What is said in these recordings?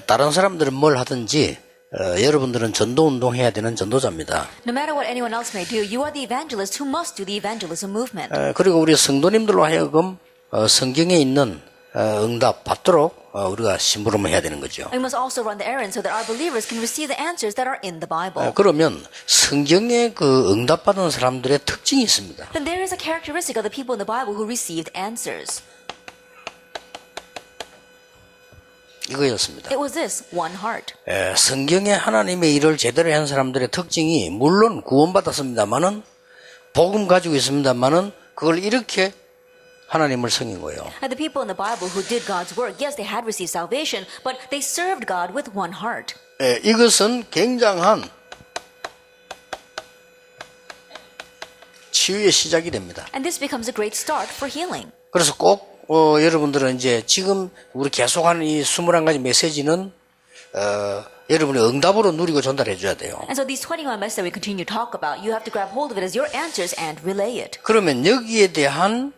다른 사람들은 뭘 하든지 여러분들은 전도운동 해야 되는 전도자입니다. No matter what anyone else may do, you are the evangelist who must do the evangelism movement. 그리고 우리 성도님들로 하여금 성경에 있는 응답 받도록 우리가 심부름을 해야 되는 거죠. We must also run the errand so that our believers can receive the answers that are in the Bible. 그러면 성경에 그 응답받은 사람들의 특징이 있습니다. Then there is a characteristic of the people in the Bible who received answers. 이거였습니다. It was this, one heart. 성경에 하나님의 일을 제대로 한 사람들의 특징이 물론 구원받았습니다만은 복음 가지고 있습니다만은 그걸 이렇게 하나님을 섬긴 거예요. And the people in the Bible who did God's work, yes, they had received salvation, but they served God with one heart. 이것은 굉장한 치유의 시작이 됩니다. And this becomes a great start for healing. 그래서 꼭 여러분들은 이제 지금 우리 계속하는 이 21가지 메시지는 여러분의 응답으로 누리고 전달해 줘야 돼요. And so these 21 messages that we continue to talk about, you have to grab hold of it as your answers and relay it. 그러면 여기에 대한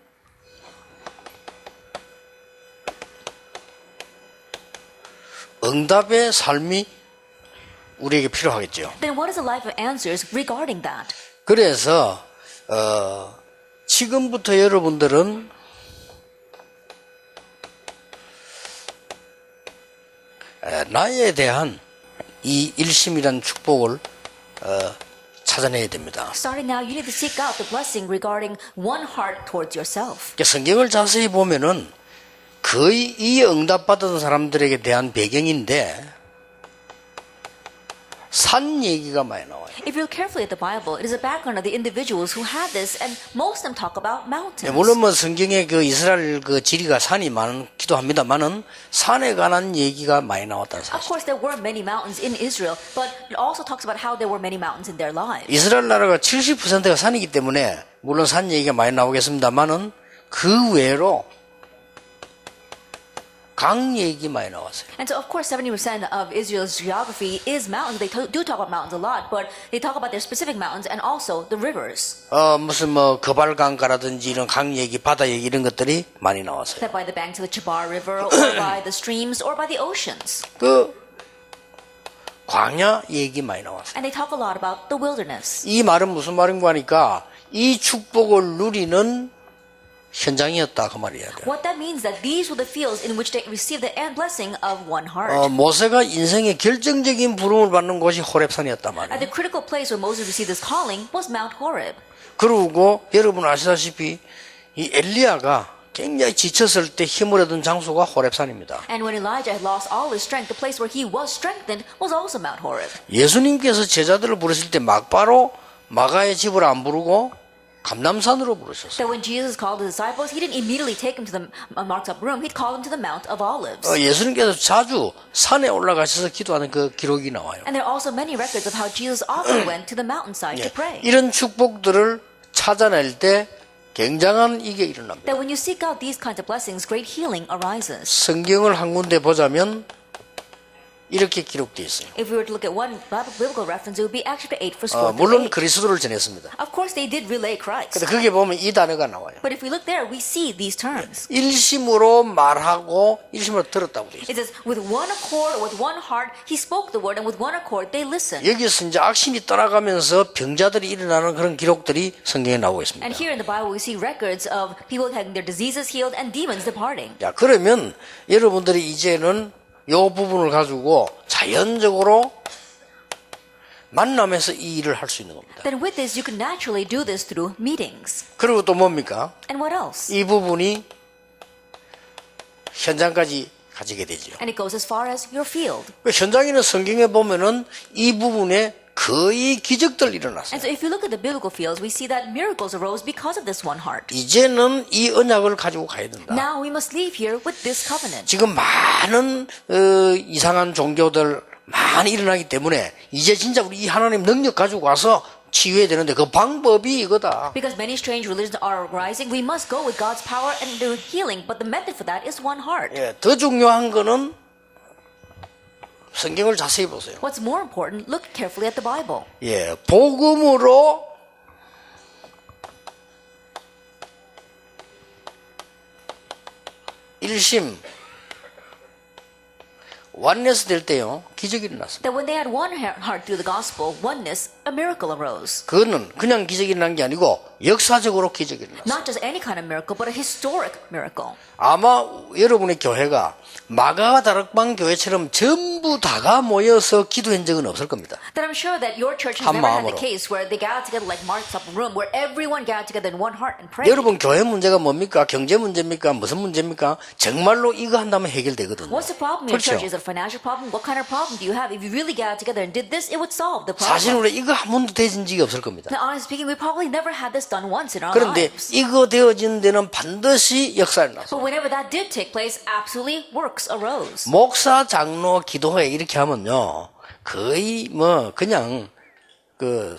응답의 삶이 우리에게 필요하겠죠. Then what is a life of answers regarding that? 그래서 지금부터 여러분들은 나에 대한 이 일심이라는 축복을 찾아내야 됩니다. Starting now, you need to seek out the blessing regarding one heart towards yourself. 성경을 자세히 보면은 거의 이 응답받은 사람들에게 대한 배경인데 산 얘기가 많이 나와요. If you look carefully at the Bible, it is a background of the individuals who had this, and most of them talk about mountains. 물론 뭐 성경에 그 이스라엘 그 지리가 산이 많기도 합니다만은 산에 관한 얘기가 많이 나왔다는 Of 사실. course, there were many mountains in Israel, but it also talks about how there were many mountains in their lives. 이스라엘 나라가 70%가 산이기 때문에 물론 산 얘기가 많이 나오겠습니다만은 그 외로 강 얘기 많이 나왔어요. And so, of course, 70% of Israel's geography is mountains. They do talk about mountains a lot, but they talk about their specific mountains and also the rivers. 무슨 뭐 거발강가라든지 이런 강 얘기, 바다 얘기 이런 것들이 많이 나왔어요. That by the banks of the Chabar River, or by the streams, or by the oceans. 그 광야 얘기 많이 나왔어요. And they talk a lot about the wilderness. 이 말은 무슨 말인가 하니까 이 축복을 누리는 현장이었다 그 말이야. What that means that these were the fields in which they received the blessing of one heart. 모세가 인생의 결정적인 부름을 받는 곳이 호렙산이었단 말이에요. At the critical place where Moses received this calling was Mount Horeb. 그리고 여러분 아시다시피 이 엘리야가 굉장히 지쳤을 때 힘을 얻은 장소가 호렙산입니다. And when Elijah had lost all his strength, the place where he was strengthened was also Mount Horeb. 예수님께서 제자들을 부르실 때 막바로 마가의 집을 안 부르고 감람산으로 부르셨어요. So when Jesus called his disciples, he didn't immediately take them to the marked up room. He'd call them to the Mount of Olives. 예수님께서 자주 산에 올라가셔서 기도하는 그 기록이 나와요. And there are also many records of how Jesus often went to the mountainside to pray. 이런 축복들을 찾아낼 때 굉장한 이게 일어납니다. That when you seek out these kinds of blessings, great healing arises. 성경을 한 군데 보자면 이렇게 기록되어 있어요. If we were to look at one biblical reference, it would be Acts chapter 8, verse 4 물론 through 8. 그리스도를 전했습니다. Of course, they did relay Christ. 근데 거기에 보면 이 단어가 나와요. But if we look there, we see these terms. 일심으로 말하고 일심으로 들었다고 되어 있어요. It says, with one accord or with one heart, he spoke the word, and with one accord, they listened. 여기서 이제 악신이 떠나가면서 병자들이 일어나는 그런 기록들이 성경에 나오고 있습니다. And here in the Bible, we see records of people having their diseases healed and demons departing. 자, 그러면 여러분들이 이제는 이 부분을 가지고 자연적으로 만나면서 이 일을 할 수 있는 겁니다. Then with this, you can naturally do this through meetings. 그리고 또 뭡니까? And what else? 이 부분이 현장까지 가지게 되죠. And it goes as far as your field. 현장에는 성경에 보면은 이 부분에 거의 기적들 일어났어요. And so if you look at the biblical fields, we see that miracles arose because of this one heart. 이제는 이 언약을 가지고 가야 된다. Now we must leave here with this covenant. 지금 많은 이상한 종교들 많이 일어나기 때문에 이제 진짜 우리 이 하나님 능력 가지고 와서 치유해야 되는데 그 방법이 이거다. Because many strange religions are rising, we must go with God's power and do healing. But the method for that is one heart. 예, 더 중요한 거는 성경을 자세히 보세요. What's more important, look carefully at the Bible. 예, 복음으로 일심 완네스 될 때요 기적이 일어났습니다. That when they had one heart through the gospel, oneness, a miracle arose. 그거는 그냥 기적이 일어난 게 아니고 역사적으로 기적이 일어났어요. Not just any kind of miracle, but a historic miracle. 아마 여러분의 교회가 마가 다락방 교회처럼 전부 다가 모여서 기도한 적은 없을 겁니다. That I'm sure that your church has 한 never had the 마음으로. case where they gathered together like Mark's upper room, where everyone gathered together in one heart and prayed. 여러분 교회 문제가 뭡니까? 경제 문제입니까? 무슨 문제입니까? 정말로 이거 한다면 해결되거든요. What's the problem in your 그렇죠. church? Is it a financial problem? What kind of problem do you have? If you really gathered together and did this, it would solve the 사실은 problem. 우리 이거 한 번도 되진 적이 없을 겁니다. Now, honestly speaking, we probably never had this done once in our 그런데 lives. 이거 되어진 데는 반드시 역사를 났어요. But whenever that did take place, absolutely works arose. 목사, 장로, 기도회 이렇게 하면요. 거의 뭐 그냥 그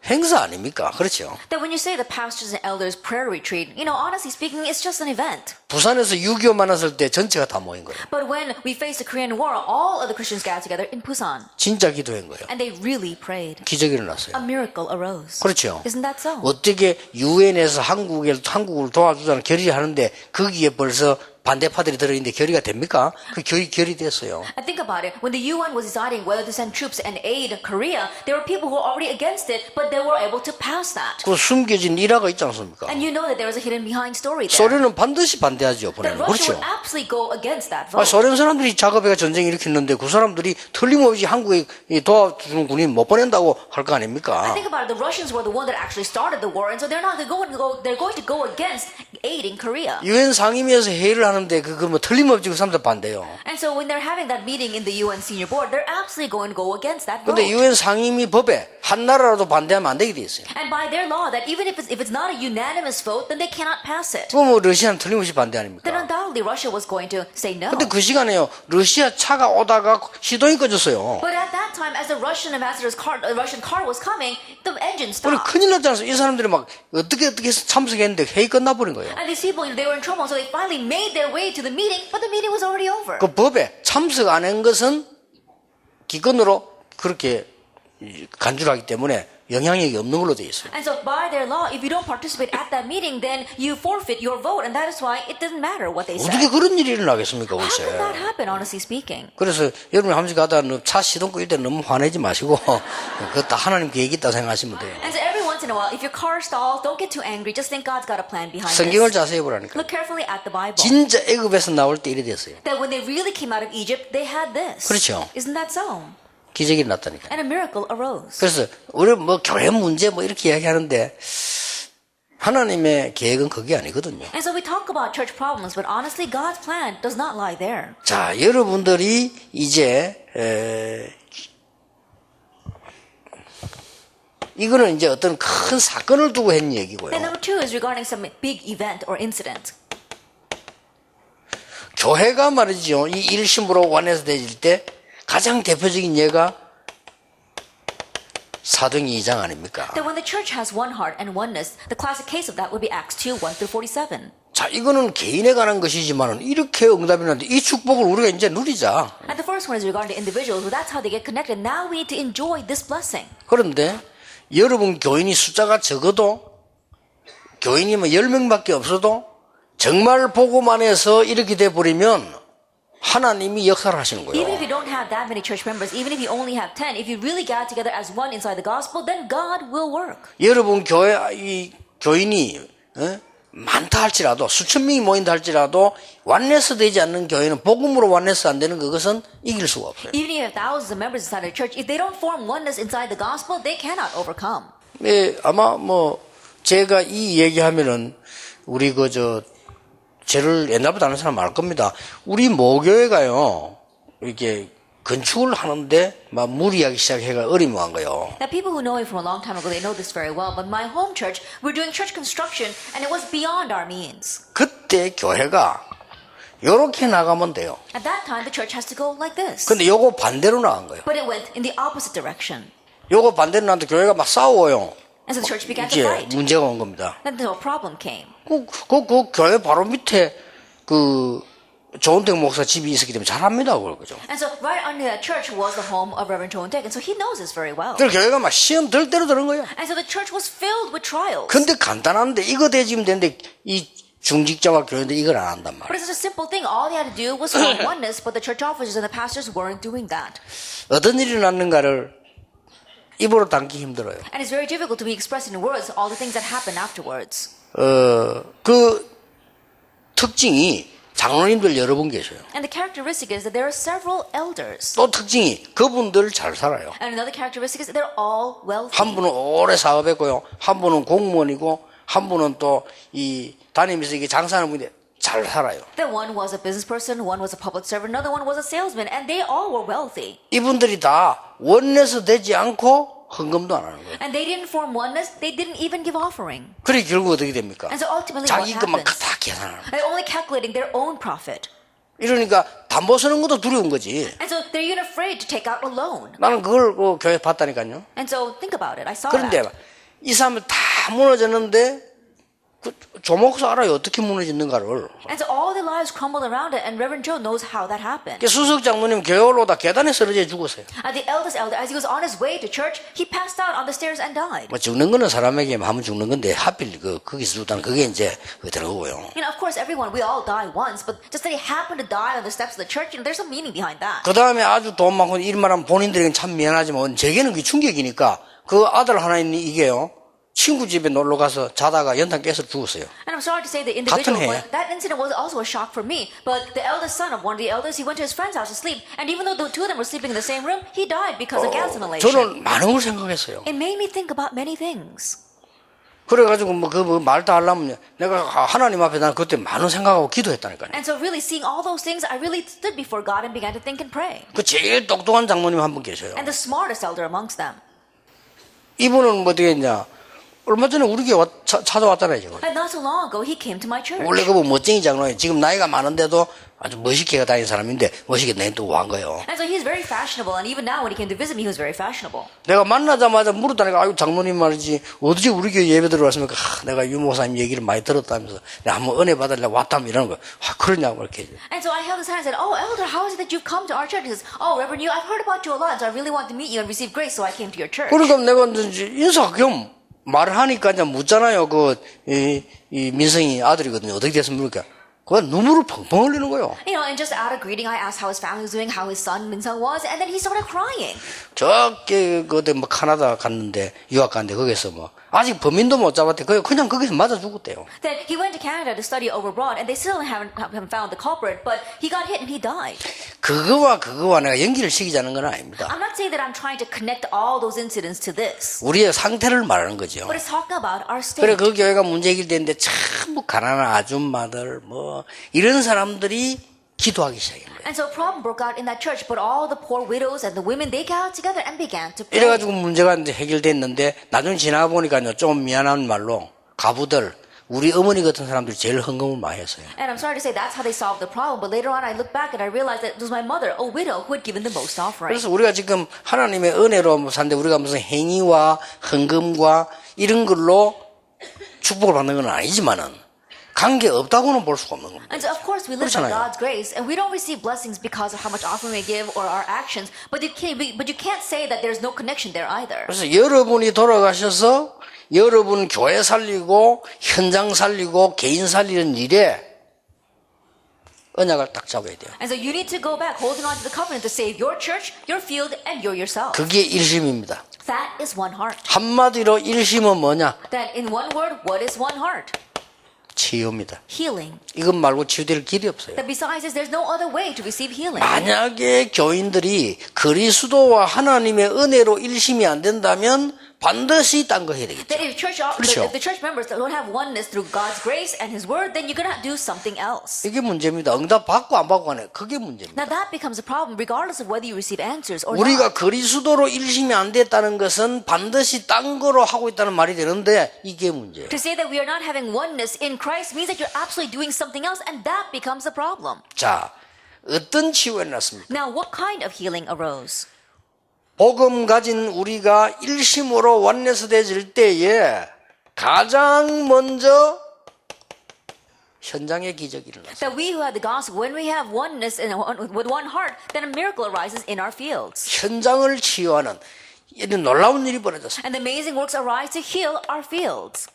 행사 아닙니까? 그렇죠. That when you say the pastors and elders prayer retreat, honestly speaking, it's just an event. 부산에서 6.25 만났을 때 전체가 다 모인 거예요. But when we faced the Korean War, all of the Christians gathered together in Busan. 진짜 기도한 거예요. And they really prayed. 기적이 일어났어요. A miracle arose. 그렇죠. Isn't that so? 어떻게 유엔에서 한국을 도와주자는 결의하는데 거기에 벌써 반대파들이 들어있는데 결의가 됩니까? 그 결의 됐어요. And think about it. When the UN was deciding whether to send troops and aid Korea, there were people who were already against it, but they were able to pass that. 그 숨겨진 일화가 있지 않습니까? And you know that there was a hidden behind story there. 소련은 반드시 반대하죠. That 보내는. Russia 그렇죠. would absolutely go against that 아, vote. 소련 사람들이 작업해가 전쟁 일으켰는데 그 사람들이 틀림없이 한국에 도와주는 군인 못 보낸다고 할 거 I 아닙니까? think about it. The Russians were the one that actually started the war, and so they're not going to go. They're going to go against aiding Korea. 유엔 상임위에서 회의를 하는데 그거 뭐 틀림없이 그 사람들 반대요. And so when they're having that meeting in the UN senior board, they're absolutely going to go against that vote. 근데 유엔 상임위 법에 한 나라라도 반대하면 안 되게 돼 있어요. And by their law, that even if it's not a unanimous vote, then they cannot pass it. 그럼 뭐 러시아는 틀림없이 반대 Then 아닙니까? undoubtedly Russia was going to say no. 근데 그 시간에요 러시아 차가 오다가 시동이 꺼졌어요. But at that time, as the Russian ambassador's car, Russian car was coming, the engine 우리 stopped. 큰일 났지 않습니까? 이 사람들이 막 어떻게 해서 참석했는데 회의 끝나버린 거예요. And these people, they were in trouble, so they finally made their way to the meeting, but the meeting was already over. 그 법에 참석 안 한 것은 기권으로 그렇게 간주하기 때문에 영향력이 없는 걸로 되어 있어요. And so by their law, if you don't participate at that meeting, then you forfeit your vote, and that is why it doesn't matter what they say. 어떻게 그런 일이 일어나겠습니까, How 글쎄. could that happen, honestly speaking? 그래서 여러분이 한 번씩 가다가 차 시동 끌 때 너무 화내지 마시고 그거 다 하나님 계획이 있다 생각하시면 돼요. And so every once in a while, if your car stalls, don't get too angry. Just think God's got a plan behind 성경을 this. 자세히 보라니까. Look carefully at the Bible. 진짜 애굽에서 나올 때 이래 됐어요. That when they really came out of Egypt, they had this. 그렇죠. Isn't that so? 기적이 났다니까. And a miracle arose. 그래서 우리 뭐 교회 문제 뭐 이렇게 이야기하는데 하나님의 계획은 그게 아니거든요. And so we talk about church problems, but honestly, God's plan does not lie there. 자, 여러분들이 이제 이거는 이제 어떤 큰 사건을 두고 한 얘기고요. And number two is regarding some big event or incident. 교회가 말이죠. 이 일심으로 완해서될 때 가장 대표적인 예가 사도행전 2장 아닙니까? That when the church has one heart and oneness, the classic case of that would be Acts 2, 1 through 47. 자, 이거는 개인에 관한 것이지만 이렇게 응답이 나는데 이 축복을 우리가 이제 누리자. And the first one is regarding individuals, well, that's how they get connected. Now we need to enjoy this blessing. 그런데 여러분 교인이 숫자가 적어도 교인이 뭐 10명밖에 없어도 정말 복음만 해서 이렇게 돼버리면 하나님이 역사를 하시는 Even 거예요. if you don't have that many church members, even if you only have 10, if you really gather together as one inside the gospel, then God will work. 여러분 교회 이 교인이 많다 할지라도 수천 명이 모인다 할지라도 완네스 되지 않는 교회는 복음으로 완네스 안 되는 그것은 이길 수가 없어요. Even if you have thousands of members inside a church, if they don't form oneness inside the gospel, they cannot overcome. 예, 아마 뭐 제가 이 얘기하면은 우리 저를 옛날부터 아는 사람 알 겁니다. 우리 모교회가요 이렇게 건축을 하는데 막 무리하기 시작해가 어림한 거예요. Now, people who know me from a long time ago, they know this very well. But my home church, we're doing church construction, and it was beyond our means. 그때 교회가 요렇게 나가면 돼요. At that time, the church has to go like this. 근데 요거 반대로 나간 거예요. But it went in the opposite direction. 요거 반대로 나는데 교회가 막 싸워요. And so the church began to 이제 fight. 문제가 온 겁니다. Then the problem came. 그 교회 바로 밑에 조은택 목사 집이 있었기 때문에 잘합니다, 그걸 그죠? And so right under that church was the home of Reverend Cho Taek. And so he knows this very well. 그래서 교회가 막 시험 들 대로 드는 거예요. And so the church was filled with trials. 근데 간단한데 이거 되지면 되는데 이 중직자와 교회인데 이걸 안 한단 But 말이에요. it's such a simple thing. All they had to do was form oneness, but the church officers and the pastors weren't doing that. 어떤 일이 났는가를 입으로 담기 힘들어요. And it's very difficult to be expressed in words all the things that happen afterwards. 그 특징이 장로님들 여러 분 계셔요. And the characteristic is that there are several elders. 또 특징이 그분들 잘 살아요. And another characteristic is that they're all wealthy. 한 분은 오래 사업했고요. 한 분은 공무원이고 한 분은 또 이 다니면서 이게 장사하는 분인데 잘 살아요. Then one was a business person, one was a public servant, another one was a salesman, and they all were wealthy. 이분들이 다 원내에서 되지 않고 헌금도 안 하는 거예요. And they didn't form oneness, they didn't even give offering. 그래 결국 어떻게 됩니까? And so ultimately what 자기 것만 happens? 다 계산하는 거예요. They're only calculating their own profit. 이러니까 담보 서는 것도 두려운 거지. And so they're even afraid to take out a loan. 나는 그걸 그 교회 봤다니까요. And so think about it. I saw 그런데 that. 이 사람은 다 무너졌는데 그 조목사 알아요. 어떻게 무너졌는가를. And so all their lives crumbled around it, and Reverend Joe knows how that happened. 수석 장로님 교회 올라오다 계단에 쓰러져 죽었어요. And the eldest elder, as he was on his way to church, he passed out on the stairs and died. 뭐 죽는 거는 사람에게 하면 죽는 건데 하필 거기서 죽다는 그게 이제 들어오고요. You know, of course, everyone, we all die once, but just that he happened to die on the steps of the church, there's some meaning behind that. 그 다음에 아주 돈 많고 일만 하면 본인들에게는 참 미안하지만 제게는 그게 충격이니까 그 아들 하나 있는 이게요. 친구 집에 놀러 가서 자다가 연탄 깨서 죽었어요. And I'm sorry to say the individual, 같은 해. but that incident was also a shock for me. But the eldest son of one of the elders, he went to his friend's house to sleep, and even though the two of them were sleeping in the same room, he died because of gas inhalation. 저는 많은 걸 생각했어요. It made me think about many things. 그래가지고 말도 하려면 내가 하나님 앞에 난 그때 많은 생각하고 기도했다니까요. And so really seeing all those things, I really stood before God and began to think and pray. 그 제일 똑똑한 장모님 한 분 계셔요. And the smartest elder amongst them. 이분은 뭐 어떻게 했냐. 얼마 전에 우리 교회 찾아왔잖아요, 지금. And not so long ago, he came to my church. 원래 그분 멋쟁이 장로예요. 지금 나이가 많은데도 아주 멋있게 다니는 사람인데 멋있게 내또 온 거예요. And so he's very fashionable, and even now when he came to visit me, he was very fashionable. 내가 만나자마자 물었다니까, 아유, 장로님 말이지, 어떻게 우리 교회 예배 들어왔습니까? 내가 유 목사님 얘기를 많이 들었다면서, 내가 한번 은혜 받으려고 왔다면 이러는 거야. 그러냐고, 이렇게. And so I held his hand and said, "Oh, elder, how is it that you've come to our church?" He says, "Oh, Reverend, I've heard about you a lot, so I really want to meet you and receive grace, so I came to your church." 그러니까 내가 이제 인사 겸 말을 하니까 이제 묻잖아요. 이 민성이 아들이거든요. 어떻게 됐습니까? 그건 눈물을 펑펑 흘리는 거예요. You know, and just out of greeting, I asked how his family was doing, how his son Min Sung was, and then he started crying. 저게 그때 뭐 카나다 갔는데 유학 갔는데 거기서 뭐 아직 범인도 못 잡았대. 그냥 거기서 맞아 죽었대요. Then he went to Canada to study abroad, and they still haven't found the culprit, but he got hit and he died. 그거와 내가 연기를 시키자는 건 아닙니다. I'm not saying that I'm trying to connect all those incidents to this, 우리의 상태를 말하는 거죠. but it's talking about our 그래 state. 그 교회가 문제 해결되는데 전부 가난한 아줌마들 뭐 이런 사람들이 기도하기 시작한 거예요. And so a problem broke out in that church, but all the poor widows and the women, they got together and began to pray. 이래가지고 문제가 이제 해결됐는데 나중에 지나가 보니까요 좀 미안한 말로 가부들 우리 어머니 같은 사람들이 제일 헌금을 많이 했어요. And I'm sorry to say that's how they solved the problem, but later on I looked back and I realized that it was my mother, a widow, who had given the most offering. 그래서 우리가 지금 하나님의 은혜로 사는데 우리가 무슨 행위와 헌금과 이런 걸로 축복을 받는 건 아니지만은 관계 없다고는 볼 수가 없는 겁니다. And so of course we live by 그렇잖아요. God's grace, and we don't receive blessings because of how much offering we give or our actions, but you can't say that there's no connection there either. 그래서 여러분이 돌아가셔서 여러분 교회 살리고 현장 살리고 개인 살리는 일에 언약을 딱 잡아야 돼요. And so you need to go back holding on to the covenant to save your church, your field, and you yourself. 그게 일심입니다. That is one heart. 한마디로 일심은 뭐냐? That in one word, what is one heart? 치유입니다. Healing. 이것 말고 치유될 길이 없어요. That besides this, there's no other way to receive healing. 만약에 교인들이 그리스도와 하나님의 은혜로 일심이 안 된다면 반드시 딴 거 해야 되겠죠. That if 그렇죠. the church members don't have oneness through God's grace and His Word, then you're gonna do something else. 이게 문제입니다. 응답 받고 안 받고 하네. 그게 문제입니다. Now that becomes a problem, regardless of whether you receive answers or 우리가 not. 그리스도로 일심이 안 됐다는 것은 반드시 딴 거로 하고 있다는 말이 되는데 이게 문제예요. To say that we are not having oneness in Christ means that you're absolutely doing something else, and that becomes a problem. 자, 어떤 치유가 일어났습니까? Now, what kind of healing arose? 복음 가진 우리가 일심으로 원내스 되질 때에 가장 먼저 현장의 기적이 일어났어요. That we who have the gospel, when we have oneness with one heart, then a miracle arises in our fields. 현장을 치유하는 이런 놀라운 일이 벌어졌어요. And the amazing works arise to heal our fields.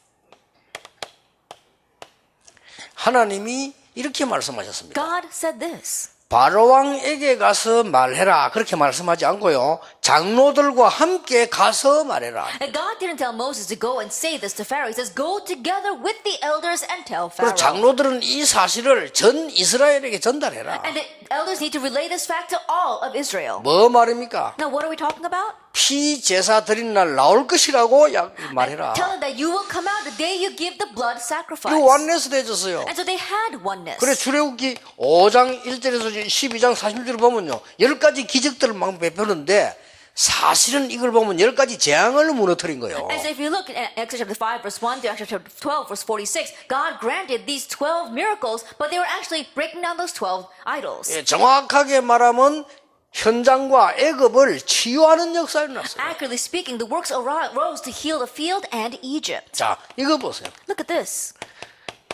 하나님이 이렇게 말씀하셨습니다. God said this. 바로왕에게 가서 말해라 그렇게 말씀하지 않고요. 장로들과 함께 가서 말해라. And God didn't tell Moses to go and say this to Pharaoh. He says, go together with the elders and tell 그리고 Pharaoh. 장로들은 이 사실을 전 이스라엘에게 전달해라. And the elders need to relay this fact to all of Israel. 뭐 말입니까? Now, what are we talking about? 피 제사 드리는 날 나올 것이라고 말해라. Tell them that you will come out the day you give the blood sacrifice. 이거 완내서 되졌어요. And so they had oneness. 그래 출애굽기 5장 1절에서 12장 40절을 보면요. 10가지 기적들을 막 베푸는데 사실은 이걸 보면 10가지 재앙을 무너뜨린 거예요. And so if you look at Exodus chapter 5 verse 1 to Exodus chapter 12 verse 46, God granted these 12 miracles, but they were actually breaking down those 12 idols. 예, 정확하게 말하면 현장과 애굽을 치유하는 역사가 일어났어요. Accurately speaking, the works arose to heal the field and Egypt. 자, 이거 보세요. Look at this.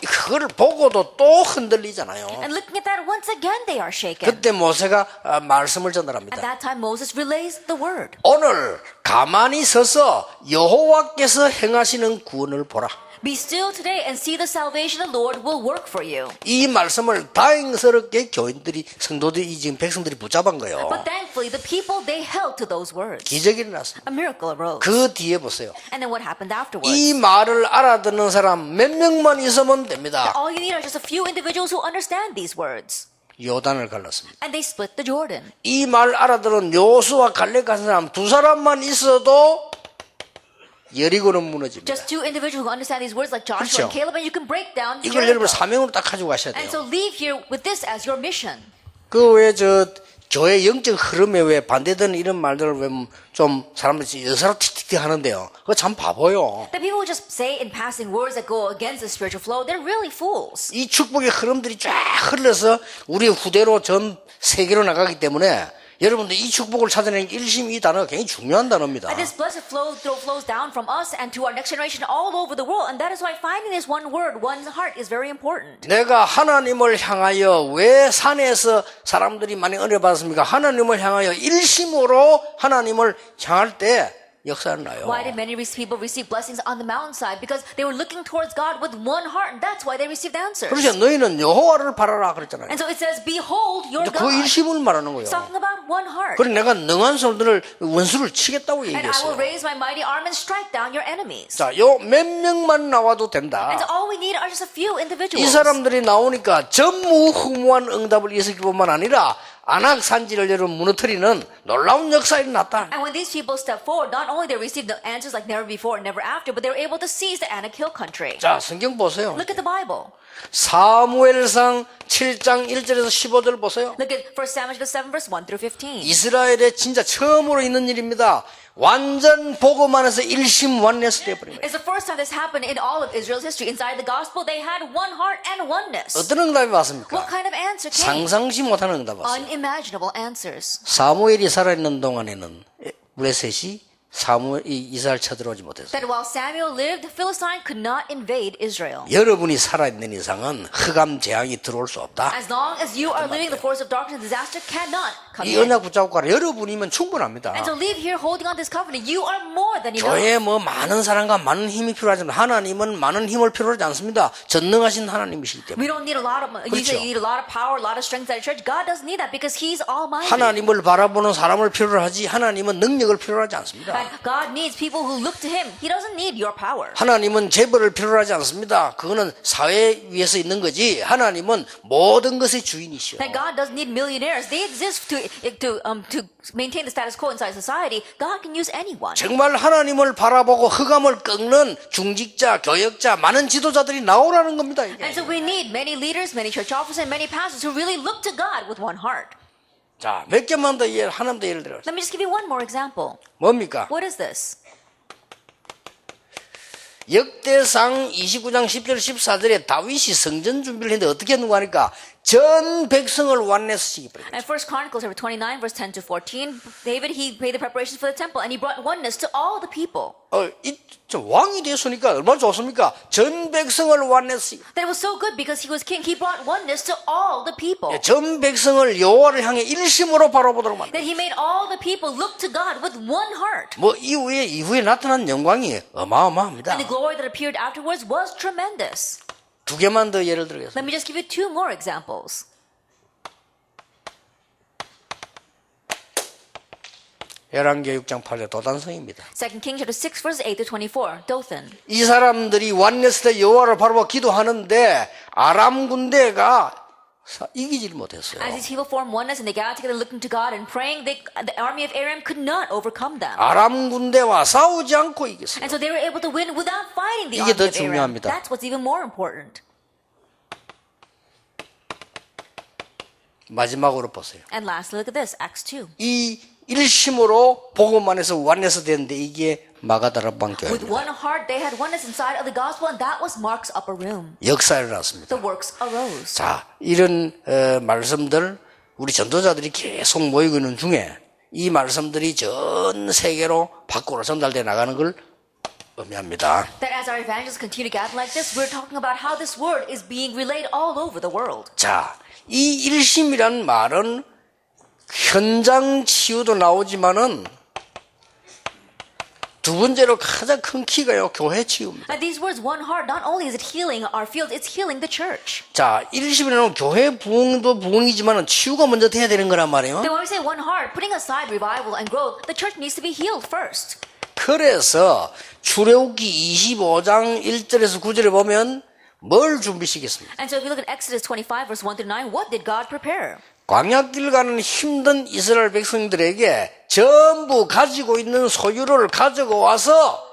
그걸 보고도 또 흔들리잖아요. And looking at that, once again they are shaken. 그때 모세가 말씀을 At 전달합니다. that time, Moses relays the word. 오늘 가만히 서서 여호와께서 행하시는 구원을 보라. Be still today and see the salvation the Lord will work for you. 이 말씀을 다행스럽게 교인들이 성도들이 지금 백성들이 붙잡은 거예요. But thankfully, the people, they held to those words. 기적이 일어났습니다. A miracle arose. 그 뒤에 보세요. And then what happened afterwards? 이 말을 알아듣는 사람 몇 명만 있으면 됩니다. All you need are just a few individuals who understand these words. 요단을 갈랐습니다. And they split the Jordan. 이 말 알아들은 요수와 갈렙 같은 사람 두 사람만 있어도 여리고는 무너집니다. Just two individuals who understand these words like Joshua 그렇죠. and Caleb, and you can break down 이걸 Jericho. 여러분 사명으로 딱 가지고 가셔야 And 돼요. so leave here with this as your mission. 그 외에 저 교회 영적 흐름에 왜 반대되는 이런 말들을 왜 좀 사람들이 여사로 틱틱틱 하는데요. 그거 참 바보요. The people who just say in passing words that go against the spiritual flow, they're really fools. 이 축복의 흐름들이 쫙 흘러서 우리 후대로 전 세계로 나가기 때문에 여러분들 이 축복을 찾아내는 일심 이 단어가 굉장히 중요한 단어입니다. And this blessed flow flows down from us and to our next generation all over the world. And that is why finding this one word, one heart is very important. 내가 하나님을 향하여 왜 산에서 사람들이 많이 은혜 받았습니까? 하나님을 향하여 일심으로 하나님을 향할 때 역사는 나요. Why did many people receive blessings on the mountainside? Because they were looking towards God with one heart, and that's why they received answers. 그렇죠. 너희는 여호와를 바라라 그랬잖아요. And so it says, behold your 그 God. 일심을 말하는 거예요. It's talking about one heart. 그래 내가 능한 손들을 원수를 치겠다고 And I will 얘기했어요. raise my mighty arm and strike down your enemies. 자, 요 몇 명만 나와도 된다. And so all we need are just a few individuals. 이 사람들이 나오니까 전무후무한 응답을 있었을 뿐만 아니라 아낙 산지를 여러분 무너뜨리는 놀라운 역사가 일어났다. And when these people step forward, not only they received the answers like never before and never after, but they were able to seize the Anak Hill country. 자, 성경 보세요. Look at the Bible. 사무엘상 7장 1절에서 15절 보세요. Look at 1 Samuel 7 verse 1 through 15. 이스라엘에 진짜 처음으로 있는 일입니다. 완전 복음 안에서 일심 완내스 되어버린 거예요. It's the first time this happened in all of Israel's history. Inside the gospel, they had one heart and oneness. 어떤 응답이 왔습니까? What kind of answer came? 상상치 못하는 응답이 왔어요. Unimaginable answers. 사무엘이 살아있는 동안에는 블레셋이 이스라엘 쳐들어오지 못했어요. That while Samuel lived, Philistine could not invade Israel. 여러분이 살아있는 이상은 흑암 재앙이 들어올 수 없다. As long as you are living, the force of darkness and disaster cannot come 이 in. 언약 붙잡고 가라. 여러분이면 충분합니다. And to live here holding on this covenant, you are more than enough. 교회에 뭐 많은 사람과 많은 힘이 필요하지만 하나님은 많은 힘을 필요하지 않습니다. 전능하신 하나님이시기 때문에. We don't need a lot of, you say you need a lot of power, a lot of strength at a church. God doesn't need that because He's almighty. 하나님을 바라보는 사람을 필요로 하지 하나님은 능력을 필요로 하지 않습니다. And God needs people who look to Him. He doesn't need your power. 하나님은 재벌을 필요로 하지 않습니다. 그거는 사회 위에서 있는 거지 하나님은 모든 것의 주인이시오. That God doesn't need millionaires. They exist to maintain the status quo inside society. God can use anyone. 정말 하나님을 바라보고 흑암을 꺾는 중직자, 교역자, 많은 지도자들이 나오라는 겁니다. 이게. And so we need many leaders, many church officers, and many pastors who really look to God with one heart. 자, 몇 개만 더 하나만 더 예를 들어요. Let me just give you one more example. 뭡니까? What is this? 역대상 29장 10절 14절에 다윗이 성전 준비를 했는데 어떻게 했는가 하니까 전 백성을 완내시키기 바랍니다. And 1 Chronicles chapter 29 verse 10 to 14, David, he made the preparations for the temple and he brought oneness to all the people. 왕이 됐으니까 얼마나 좋습니까? 전 백성을 완내시키기. That was so good because he was king. He brought oneness to all the people. 전 백성을 여호와를 향해 일심으로 바라보도록 만들. That he made all the people look to God with one heart. 뭐 이후에 나타난 영광이 어마어마합니다. And the glory that appeared afterwards was tremendous. 두 개만 더 예를 들겠습니다. Let me just give you two more examples. 열왕기하 6장 8절 도단성입니다. 2 Kings chapter 6 verse 8 to 24. Dothan. 이 사람들이 완냈을 때 여호와를 바라보고 기도하는데 아람 군대가 이기지를 못했어요. As these people formed oneness and they gathered together looking to God and praying, the army of Aram could not overcome them. 아람 군대와 싸우지 않고 이겼어요. And so they were able to win without fighting the 이게 army 더 of Aram. 중요합니다. That's what's even more important. 마지막으로 보세요. And lastly, look at this, Acts 2. 이 일심으로 복음만 해서 완내서 되는데 이게 마가다락방 With 교회입니다. one heart, they had oneness inside of the gospel, and that was Mark's upper room. 역사에 일어났습니다. The works arose. 자, 이런 말씀들 우리 전도자들이 계속 모이고 있는 중에 이 말씀들이 전 세계로 밖으로 전달돼 나가는 걸 의미합니다. That as our evangelists continue to gather like this, we're talking about how this word is being relayed all over the world. 자, 이 일심이란 말은 현장 치유도 나오지만은 두 번째로 가장 큰 키가요, 교회 치유입니다. And these words, one heart, not only is it healing our field, it's healing the church. 자, 일심이라는 교회 부흥도 부흥이지만은 치유가 먼저 돼야 되는 거란 말이에요. Then when we say one heart, putting aside revival and growth, the church needs to be healed first. 그래서 출애굽기 25장 1절에서 9절에 보면 뭘 준비시켰습니까? And so if you look at Exodus 25, verse 1 through 9, what did God prepare? 광야길 가는 힘든 이스라엘 백성들에게 전부 가지고 있는 소유를 가지고 와서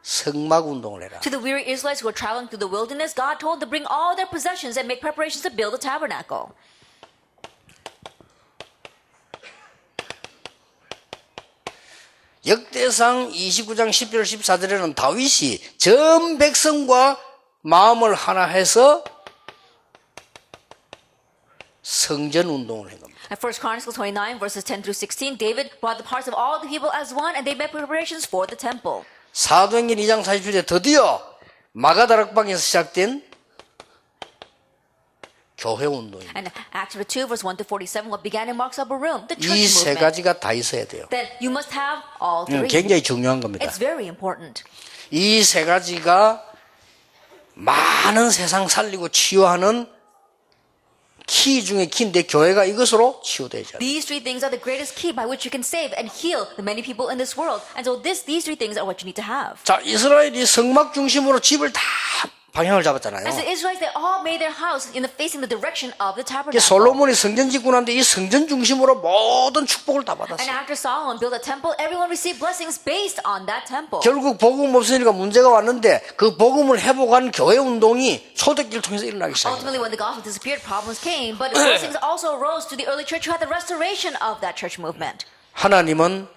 성막 운동을 해라. To the weary Israelites who were traveling through the wilderness, God told them to bring all their possessions and make preparations to build the tabernacle. 역대상 29장 10절 14절에는 다윗이 전 백성과 마음을 하나 해서 성전 운동을 한 겁니다. At 1 Chronicles 29, verses 10 through 16, David brought the parts of all the people as one, and they made preparations for the temple. 사도행전 2장 47절에 드디어 마가다락방에서 시작된 교회 운동입니다. And Acts chapter 2, verse 1 to 47, what began in Mark's upper room, the 이 church 세 movement. 가지가 다 있어야 돼요. That you must have all three. 굉장히 중요한 겁니다. It's very important. 이 세 가지가 많은 세상 살리고 치유하는 키 중에 키인데 교회가 이것으로 치유되죠. These three things are the greatest key by which you can save and heal the many people in this world. And so these three things are what you need to have. 자, 이스라엘이 성막 중심으로 집을 다 방향을 잡았잖아요. As the Israelites, they all made their house in the facing the direction of the 이게 tabernacle. 솔로몬이 성전 짓고 난데 이 성전 중심으로 모든 축복을 다 And 받았어요. after Solomon built a temple, everyone received blessings based on that temple. 결국 복음 없으니까 문제가 왔는데 그 복음을 회복한 교회 운동이 초대기를 통해서 일어나기 시작합니다. Ultimately, when the gospel disappeared, problems came, but blessings also arose to the early church who had the restoration of that church movement. 하나님은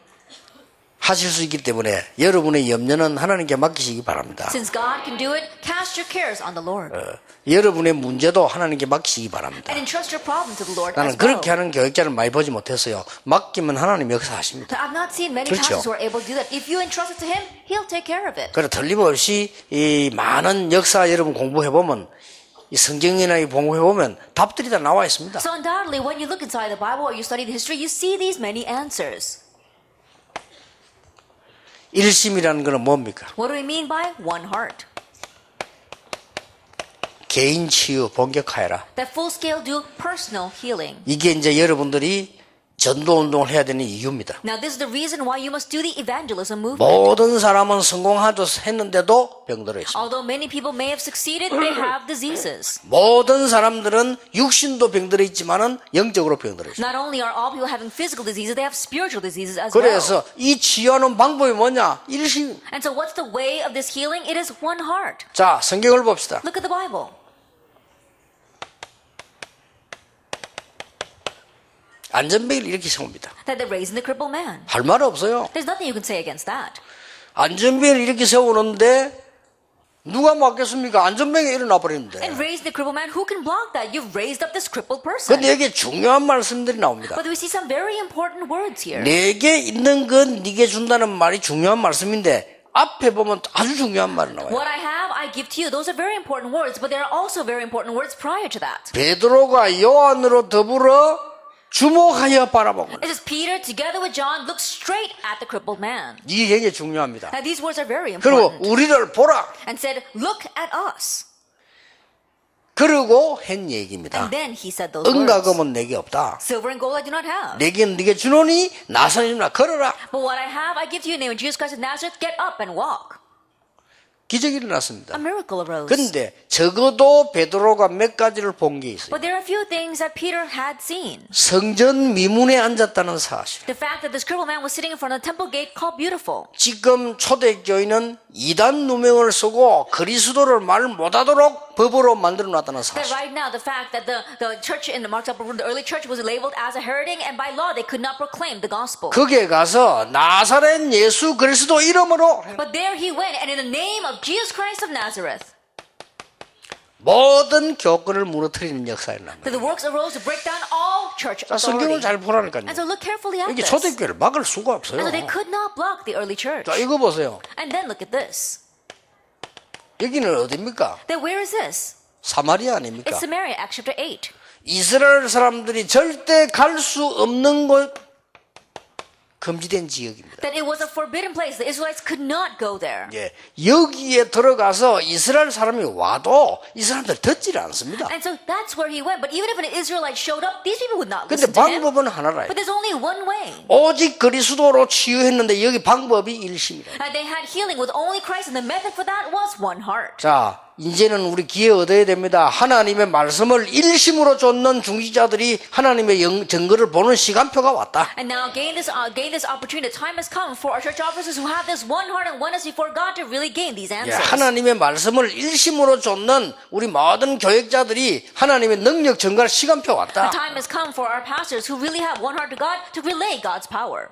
하실 수 있기 때문에 여러분의 염려는 하나님께 맡기시기 바랍니다. Since God can do it, cast your cares on the Lord. 여러분의 문제도 하나님께 맡기시기 바랍니다. And entrust your problem to the Lord 나는 as well. 그렇게 하는 교육자를 많이 보지 못했어요. 맡기면 하나님 역사하십니다. I've not seen many 그렇죠. pastors who are able to do that. If you entrust it to Him, He'll take care of it. 그래 틀림없이 이 많은 역사 여러분 공부해 보면 이 성경이나 이 공부해 보면 답들이 다 나와 있습니다. So undoubtedly, when you look inside the Bible or you study the history, you see these many answers. 일심이라는 것은 뭡니까? What do we mean by one heart? 개인 치유 본격화해라. That full-scale do personal healing. 이게 이제 여러분들이 전도 운동을 해야 되는 이유입니다. Now, this is the reason why you must do the evangelism movement. 모든 사람은 성공하도 했는데도 병들어 있습니다. Although many people may have succeeded, they have diseases. 모든 사람들은 육신도 병들어 있지만은 영적으로 병들어 있습니다. Not only are all people having physical diseases, they have spiritual diseases as well. 그래서 이 치유하는 방법이 뭐냐? 일심. And so what's the way of this healing? It is one heart. 자, 성경을 봅시다. Look at the Bible. 안전벨을 이렇게 세웁니다. That they're raising the crippled man. 할 말 없어요. There's nothing you can say against that. 안전벨을 이렇게 세우는데 누가 막겠습니까? 안전벨이 일어나 버리는데. And raise the crippled man, who can block that? You've raised up this crippled person. 근데 여기 중요한 말씀들이 나옵니다. But we see some very important words here. 내게 있는 건 네게 준다는 말이 중요한 말씀인데 앞에 보면 아주 중요한 말이 나와요. What I have, I give to you. Those are very important words, but there are also very important words prior to that. 베드로가 요한으로 더불어 주목하여 바라보고. It says Peter, together with John, looked straight at the crippled man. 이게 굉장히 중요합니다. Now these words are very 그리고 important. 우리를 보라. And said, look at us. 그러고 한 얘기입니다. And then he said those 은과 words. 금은 내게 없다. Silver and gold I do not have. 내게 네게 주노니 나서니라 걸어라. But what I have, I give to you in the name of Jesus Christ of Nazareth. Get up and walk. 기적이 일어났습니다. A miracle arose. 근데 적어도 베드로가 몇 가지를 본 게 있어요. But there are a few things that Peter had seen. 성전 미문에 앉았다는 사실. The fact that this crippled man was sitting in front of the temple gate called Beautiful. 지금 초대교회는 이단 누명을 쓰고 그리스도를 말 못하도록 법으로 만들어 놨다는 That 사실. right now, the fact that the church in the Mark's Upper Room, the early church was labeled as a heretic, and by law they could not proclaim the gospel. 거기에 가서 나사렛 예수 그리스도 이름으로 But there he went, and in the name of Jesus Christ of Nazareth, 모든 교권을 무너뜨리는 역사가 일어납니다. that the works arose to break down all church 자, 성경을 authority. 잘 보라니까요. And so look carefully at 이게 this. 초대교회를 막을 수가 없어요. And so they could not block the early church. 자, 이거 보세요. And then look at this. 여기는 어디입니까? Then where is this? 사마리아 아닙니까? It's Samaria, Acts chapter 8. 이스라엘 사람들이 절대 갈 수 없는 곳, 금지된 지역입니다. That it was a forbidden place. The Israelites could not go there. 예, 여기에 들어가서 이스라엘 사람이 와도 이 사람들 듣지를 않습니다. And so that's where he went. But even if an Israelite showed up, these people would not 근데 listen to him. 방법은 하나라. But there's only one way. 오직 그리스도로 치유했는데 여기 방법이 일심이다. And they had healing with only Christ, and the method for that was one heart. 자, 이제는 우리 기회 얻어야 됩니다. 하나님의 말씀을 일심으로 쫓는 중지자들이 하나님의 증거를 보는 시간표가 왔다. And now gain this opportunity. The time has come for our church officers who have this one heart and oneness before God to really gain these 예, answers. 하나님의 말씀을 일심으로 쫓는 우리 모든 교역자들이 하나님의 능력 증거할 시간표 왔다. The time has come for our pastors who really have one heart to God to relay God's power.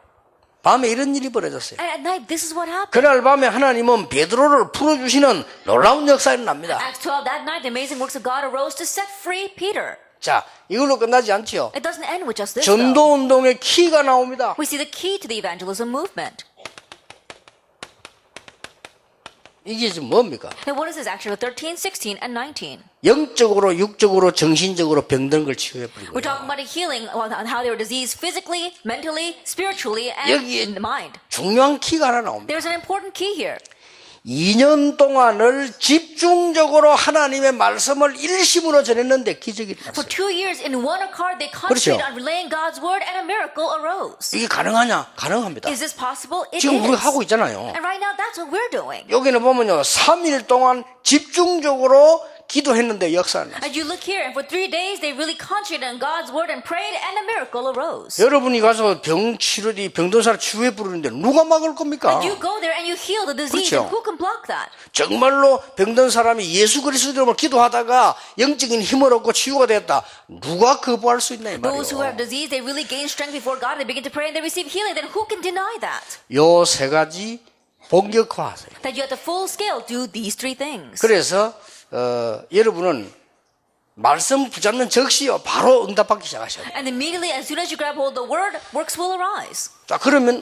밤에 이런 일이 벌어졌어요. And at night, this is what happened. 그날 밤에 하나님은 베드로를 풀어주시는 놀라운 역사가 일어납니다. Acts 12, that night, the amazing works of God arose to set free Peter. 자, 이걸로 끝나지 않지요. It doesn't end with just this, though. 전도운동의 키가 나옵니다. We see the key to the evangelism movement. 이게 지금 뭡니까? Now, what is this? Acts 13, 16, and 19. 영적으로, 육적으로, 정신적으로 병든 걸 치유해버리고 We're talking about a healing on how they were diseased physically, mentally, spiritually, and 여기에 in the mind. 중요한 키가 하나 나옵니다. There's an important key here. 2년 동안을 집중적으로 하나님의 말씀을 일심으로 전했는데 기적이 For 났어요. 2 years in one accord, they 그렇죠. concentrated on relaying God's word, and a miracle arose. 이게 가능하냐? 가능합니다. Is this possible? It 지금 is. 우리가 하고 있잖아요. And right now, that's what we're doing. 여기는 보면요, 3일 동안 집중적으로 기도했는데 역사가 났어요. As you look here, and for 3 days, they really concentrated on God's word and prayed, and a miracle arose. 여러분이 가서 병든 사람 치유해 부르는데 누가 막을 겁니까? You go there and you heal the disease, 그렇죠. and who can block that? 정말로 병든 사람이 예수 그리스도 이름으로 기도하다가 영적인 힘을 얻고 치유가 됐다. 누가 거부할 수 있나 이 Those who have 말이에요. disease, they really gain strength before God, they begin to pray, and they receive healing. Then who can deny that? 요 세 가지 본격화하세요. That you have to full scale do these 3 things. 그래서 여러분은 말씀 붙잡는 즉시요 바로 응답받기 시작하셔야 돼요. And immediately, as soon as you grab hold of the word, works will arise. 자, 그러면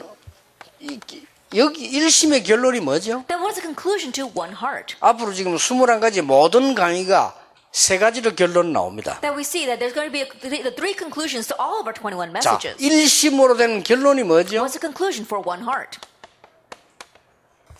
여기 일심의 결론이 뭐죠? Then what is the conclusion to one heart? 앞으로 지금 21가지 모든 강의가 세 가지로 결론 나옵니다. That we see that there's going to be the 3 conclusions to all of our 21 자, messages. 일심으로 된 결론이 뭐죠? What's the conclusion for one heart?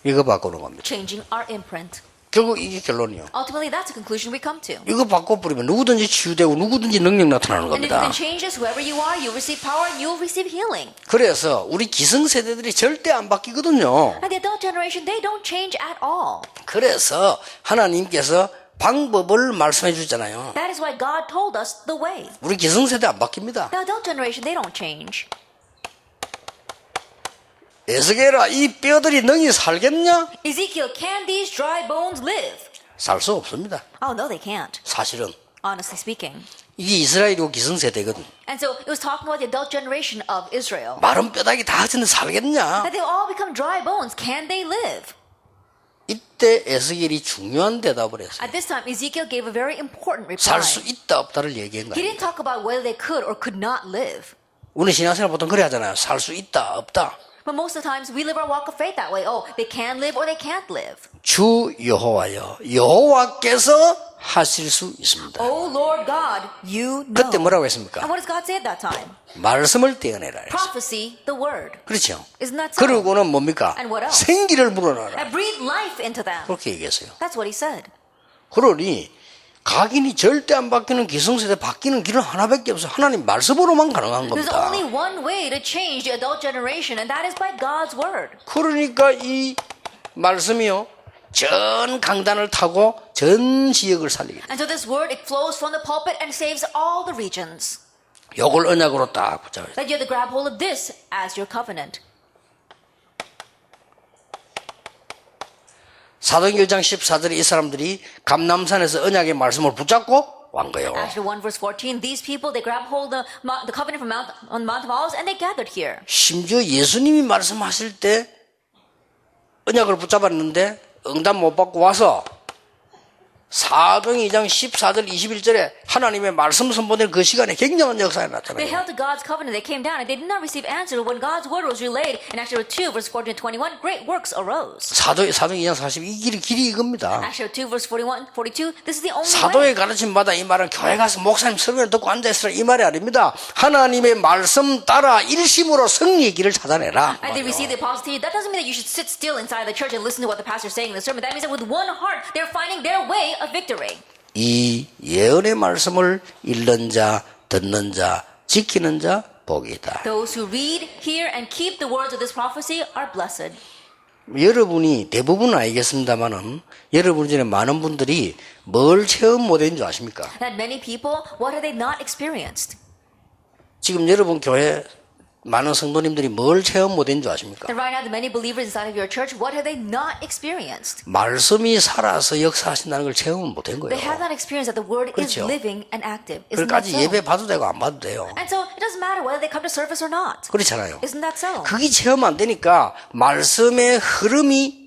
이거 바꾸는 겁니다. Changing our imprint. 결국 이게 결론이요. Ultimately, that's the conclusion we come to. 이거 바꿔버리면 누구든지 치유되고 누구든지 능력 나타나는 And if you 겁니다. can change this, whoever you are, you'll receive power and you'll receive healing. 그래서 우리 기성세대들이 절대 안 바뀌거든요. And the adult generation, they don't change at all. 그래서 하나님께서 방법을 말씀해 주잖아요. That is why God told us the way. 우리 기성세대 안 바뀝니다. The adult generation, they don't change. 에스겔아, 이 뼈들이 능히 살겠냐? Ezekiel, can these dry bones live? 살 수 없습니다. Oh, no, they can't, 사실은 honestly speaking. 이게 이스라엘이고 기성세대거든. And so it was talking about the adult generation of Israel. 마른 뼈다귀 다 같은데 살겠냐? That they all become dry bones. Can they live? 이때 에스겔이 중요한 대답을 했어요. At this time, Ezekiel gave a very important reply. 살 수 있다 없다를 얘기한 He 거예요. didn't talk about whether they could or could not live. 우리 신앙생활 보통 그래 하잖아요. 살 수 있다 없다. But most of the times, we live our walk of faith that way. Oh, they can live or they can't live. 주 여호와여, 여호와께서 하실 수 있습니다. Oh, Lord God, you know. 그때 뭐라고 했습니까? And what does God say at that time? 말씀을 떼어내라 했어요. Prophecy, the word. 그렇죠. Isn't that so? 그러고는 뭡니까? And what else? 생기를 불어넣어라. And breathe life into them. 그렇게 얘기했어요. That's what he said. 그러니 각인이 절대 안 바뀌는 기성세대 바뀌는 길은 하나밖에 없어. 하나님 말씀으로만 가능한 There's 겁니다. only one way to change the adult generation, and that is by God's word. 그러니까 이 말씀이요, 전 강단을 타고 전 지역을 살리게 돼. And so this word, it flows from the pulpit and saves all the regions. 요걸 언약으로 딱 붙잡아요. That you have to grab hold of this as your covenant. 사도행전 1장 14절에 이 사람들이 감남산에서 언약의 말씀을 붙잡고 완 거예요. Acts 1 verse 14, these people, they grab hold of the covenant from on Mount of Olives and they gathered here. 심지어 예수님이 말씀하실 때 언약을 붙잡았는데 응답 못 받고 와서 사도행 2장 14절 21절에 하나님의 말씀 선포된 그 시간에 굉장한 역사가 They 나타나요. held to God's covenant, they came down and they did not receive answer. When God's word was relayed in Acts 2 verse 14 to 21, great works arose. 사도행 2장 42 길이 이겁니다. Acts 2 verse 41, 42, this is the only way. 사도의 가르침 받아 이 말은 교회 가서 목사님 설교를 듣고 앉아있으라 이 말이 아닙니다. 하나님의 말씀 따라 일심으로 승리의 길을 찾아내라. And they receive the apostle. That doesn't mean that you should sit still inside the church and listen to what the pastor is saying in the sermon. That means that with one heart, they're finding their way of victory. 이 예언의 말씀을 읽는 자, 듣는 자, 지키는 자 복이다. Those who read, hear, and keep the words of this prophecy are blessed. 여러분이 대부분은 알겠습니다만은 여러분 중에 많은 분들이 뭘 체험 못한 줄 아십니까? That many people, what have they not experienced? 지금 여러분 교회 많은 성도님들이 뭘 체험 못한 줄 아십니까? And right now, the many believers inside of your church, what have they not experienced? 말씀이 살아서 역사하신다는 걸 체험을 못한 They 거예요. have not experienced that the word is 그렇죠. living and active. Isn't that 그까지 so? 예배 봐도 되고 안 봐도 돼요. And so it doesn't matter whether they come to service or not. 그렇잖아요. Isn't that so? 그게 체험 안 되니까 말씀의 흐름이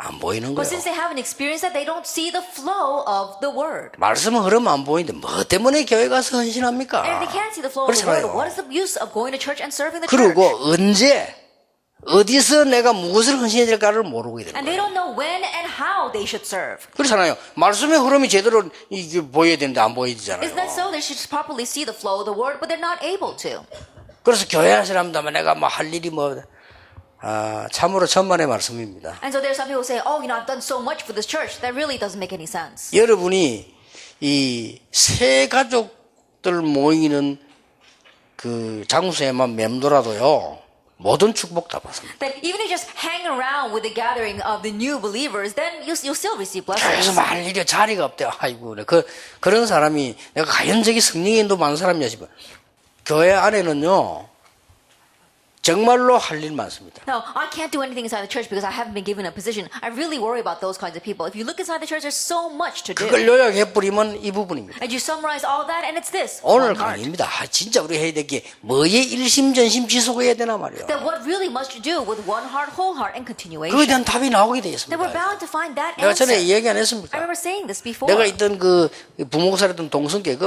안 보이는 But 거예요. since they haven't experienced that, they don't see the flow of the word. 말씀은 흐름 안 보이는데 뭐 때문에 교회 가서 And if 헌신합니까? they can't see the flow of the word, 그렇잖아요. what is the use of going to church and serving the 그리고 church? 언제 어디서 내가 무엇을 헌신해야 될까를 모르게 되는 And they 거예요. don't know when and how they should serve. 그렇잖아요. 말씀의 흐름이 제대로 이게 보여야 되는데 안 보이잖아요. Isn't that so? They should properly see the flow of the word, but they're not able to. 그래서 교회 하시랍니다만 내가 뭐 할 일이 참으로 천만의 말씀입니다. And so there's some people who say, oh, I've done so much for this church. That really doesn't make any sense. 여러분이 이 새 가족들 모이는 그 장소에만 맴돌아도요 모든 축복 다 받습니다. That even if you just hang around with the gathering of the new believers, then you'll still receive 그래서 blessings. 뭐 할 일이 자리가 없대요. 아이고 그런 사람이 내가 가연적인 성령인도 많은 사람이야 싶어. 교회 안에는요 정말로 할 일 많습니다. No, I can't do anything inside the church because I haven't been given a position. I really worry about those kinds of people. If you look inside the church, there's so much to do. 그걸 요약해 뿌리면 이 부분입니다. And you summarize all that, and it's this. 오늘 one heart. 강의입니다. 진짜 우리 해야 될 게 뭐에 일심전심 지속해야 되나 말이에요. That what really must you do with one heart, whole heart, and 그에 continuation. 대한 답이 나오게 되어 That we're 있습니다. bound to find that 내가 전에 answer. 얘기 안 I 했습니까? remember saying this before. 내가 있던 그 부목사였던 동성계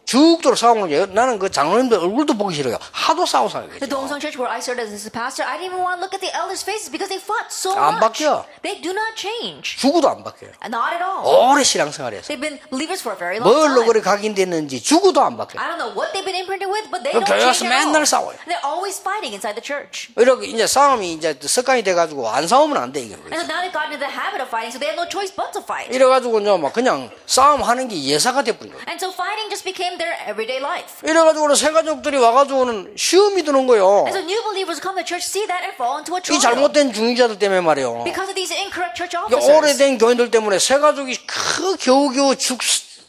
죽도록 싸우는 게 나는 그 장로님들 얼굴도 보기 싫어요. 하도 싸워서 The Dongseong Church where I served as a pastor, I didn't even want to look at the elders' faces because they fought so 안 much. 바뀌어. They do not change. 죽어도 안 바뀌어요. Not at all. 오래 신앙생활 했어. They've been believers for a very long 뭘로 time. 그래 각인됐는지 죽어도 안 바뀌어요. I don't know what they've been imprinted with, but they 그럼 don't 교회 change 가서 at all. 맨날 싸워요. They're always fighting inside the church. 이렇게 이제 싸움이 이제 습관이 돼가지고 안 싸우면 안 돼, 이게. And so now they've gotten into the habit of fighting, so they have no choice but to fight. 이래가지고요, 막 그냥 싸움하는 게 예사가 돼버린 거예요. And so fighting just became their everyday life. 이래가지고는 새 가족들이 와가지고는 시험이 드는 거예요. And so new believers come to church, see that, and fall into a 이 trial. 잘못된 중직자들 때문에 말이에요. Because of these incorrect church 이 officers. 오래된 교인들 때문에 새 가족이 겨우겨우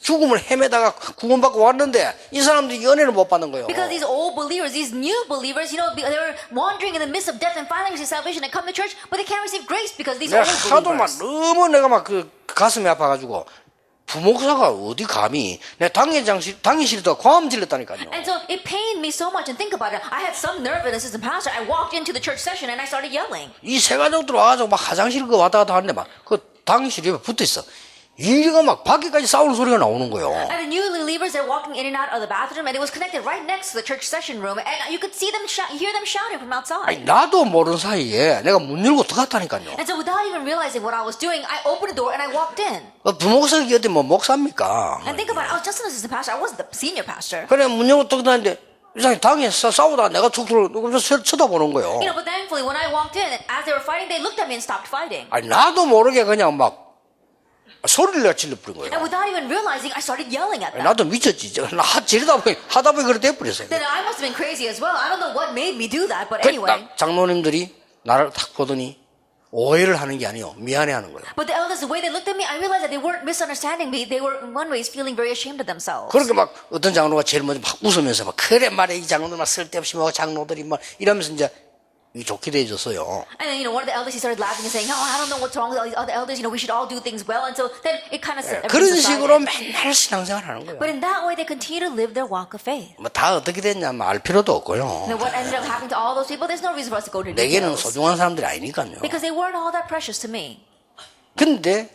죽음을 헤매다가 구원받고 왔는데 이 사람들이 연애를 못 받는 거예요. Because these old believers, these new believers, they're wandering in the midst of death and finally receive salvation and come to church, but they can't receive grace because these 내가 old 하도 막 believers. 너무 내가 막 그 가슴이 아파가지고 부목사가 어디 감히 내 당일실도 과음 질렀다니까요. And so it pained me so much. And think about it. I had some nerve as an assistant pastor. I walked into the church session and I started yelling. 이 새 가족들 와가지고 막 화장실 그 왔다 갔다 하는데 막 그 당일실 옆에 붙어 있어. 이리가 막 밖에까지 싸우는 소리가 나오는 거예요. And the new believers, they're walking in and out of the bathroom, and it was connected right next to the church session room, and you could see them, hear them shouting from outside. 아니 나도 모르는 사이에 내가 문 열고 들어갔다니까요. And so without even realizing what I was doing, I opened the door and I walked in. 부목사기 어디 뭐 목사입니까? And think about it, I was just an assistant pastor. I wasn't the senior pastor. 그래 문 열고 들어갔는데 이상하게 당에서 싸우다가 내가 툭 쳐다보는 거예요. But thankfully, when I walked in, as they were fighting, they looked at me and stopped fighting. 아니 나도 모르게 그냥 막 소리를 내가 질러버린 And 거예요. without even realizing, I started yelling at them. 나도 미쳤지. 하다 보니 그래 돼버렸어요. Then I must have been crazy as well. I don't know what made me do that, but 그 anyway. 장로님들이 나를 탁 보더니 오해를 하는 게 아니요, 미안해하는 거예요. But the elders, the way they looked at me, I realized that they weren't misunderstanding me. They were, in one way, feeling very ashamed of themselves. 그렇게 막 어떤 장로가 제일 먼저 막 웃으면서 막 그래 말해 이 장로들 막 쓸데없이 뭐 장로들이 막 이러면서 이제 좋게 대해줬어요. And then, one of the elders, he started laughing and saying, "Oh, I don't know what's wrong with all these other elders. We should all do things well." And so then it kind of 그런 식으로 맨날 신앙생활 하는 거예요. But in that way, they continue to live their walk of faith. 뭐 다 어떻게 됐냐 알 필요도 없고요. Now, what ended up happening to all those people? There's no reason for us to go into 내게는 details 소중한 사람들이 아니니까요. because they weren't all that precious to me. 근데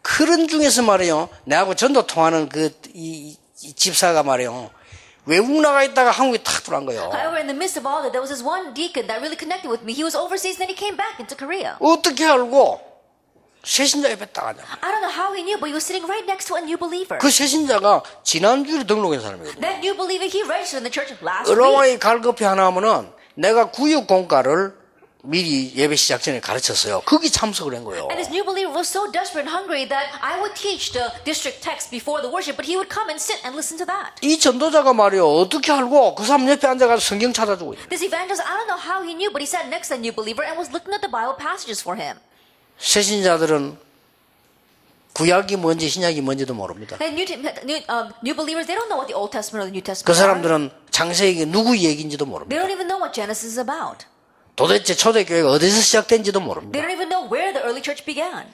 그런 중에서 말이에요. 내하고 전도 통하는 이 집사가 말이에요. 외국 나가 있다가 한국에 탁 들어간 거예요. However, in the midst of all that, there was this one deacon that really connected with me. He was overseas, and then he came back into Korea. 어떻게 알고 새신자 옆에 딱 앉아. I don't know how he knew, but he was sitting right next to a new believer. 그 새신자가 지난주에 등록한 사람이거든요. That new believer, he registered in the church last week. 어라와이 갈급히 하나 하면은 내가 구역 공과를 미리 예배 시작 전에 가르쳤어요. 거기 참석을 한 거예요. And this new believer was so desperate and hungry that I would teach the district text before the worship, but he would come and sit and listen to that. 이 전도자가 말이요. 어떻게 알고 그 사람 옆에 앉아가지고 성경 찾아주고 있어요. This evangelist, I don't know how he knew, but he sat next to the new believer and was looking at the Bible passages for him. 새신자들은 구약이 뭔지 신약이 뭔지도 모릅니다. And new believers, they don't know what the Old Testament or the New 그 Testament are. 사람들은 창세기 누구 얘기인지도 They 모릅니다. don't even know what Genesis is about. 도대체 초대교회가 어디서 시작된지도 They 모릅니다. don't even know where the early church began.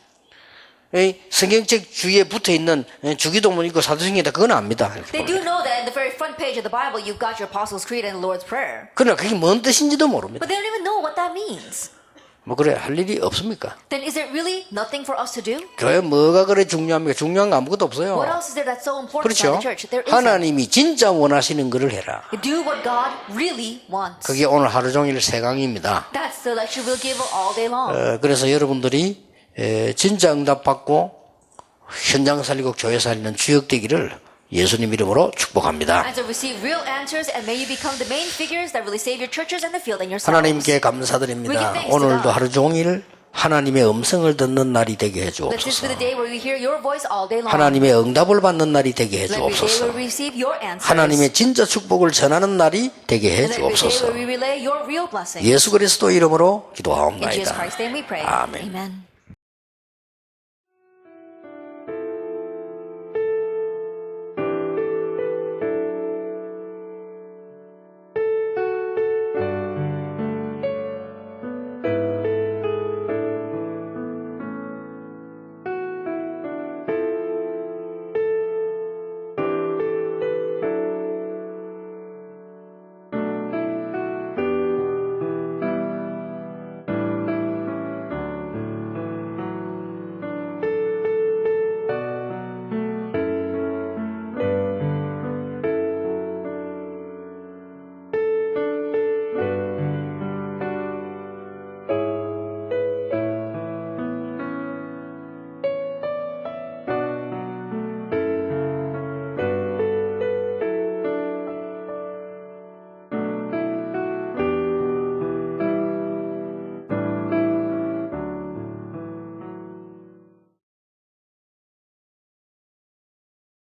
이 성경책 주위에 붙어있는 주기도문 있고 사도행전이다 그건 압니다. They do know that in the very front page of the Bible, you've got your Apostles' Creed and the Lord's Prayer. 그러나 그게 뭔 뜻인지도 모릅니다. But they don't even know what that means. 뭐 그래 할 일이 없습니까? Then is there really nothing for us to do? 교회 뭐가 그래 중요합니까? 중요한 거 아무것도 없어요. What else is there that's so important 그렇죠? about the church? There isn't. 하나님이 진짜 원하시는 거를 해라. Do what God really wants. 그게 오늘 하루 종일 세 강의입니다. That's the lecture we'll give all day long. 그래서 여러분들이 진짜 응답받고 현장 살리고 교회 살리는 주역되기를 예수님 이름으로 축복합니다. And to receive real answers, and may you become the main figures that really save your churches and the field and yourselves. 하나님께 감사드립니다. 오늘도 하루 종일 하나님의 음성을 듣는 날이 되게 Let this be 해주옵소서. the day where we hear your voice all day long. 하나님의 응답을 받는 날이 되게 Let every day 해주옵소서. where we receive your answers. 하나님의 진짜 축복을 전하는 날이 되게 And every day 해주옵소서. where we relay your real blessings. 예수 그리스도 이름으로 In Jesus 기도하옵나이다. Christ's name we pray. 아멘. Amen.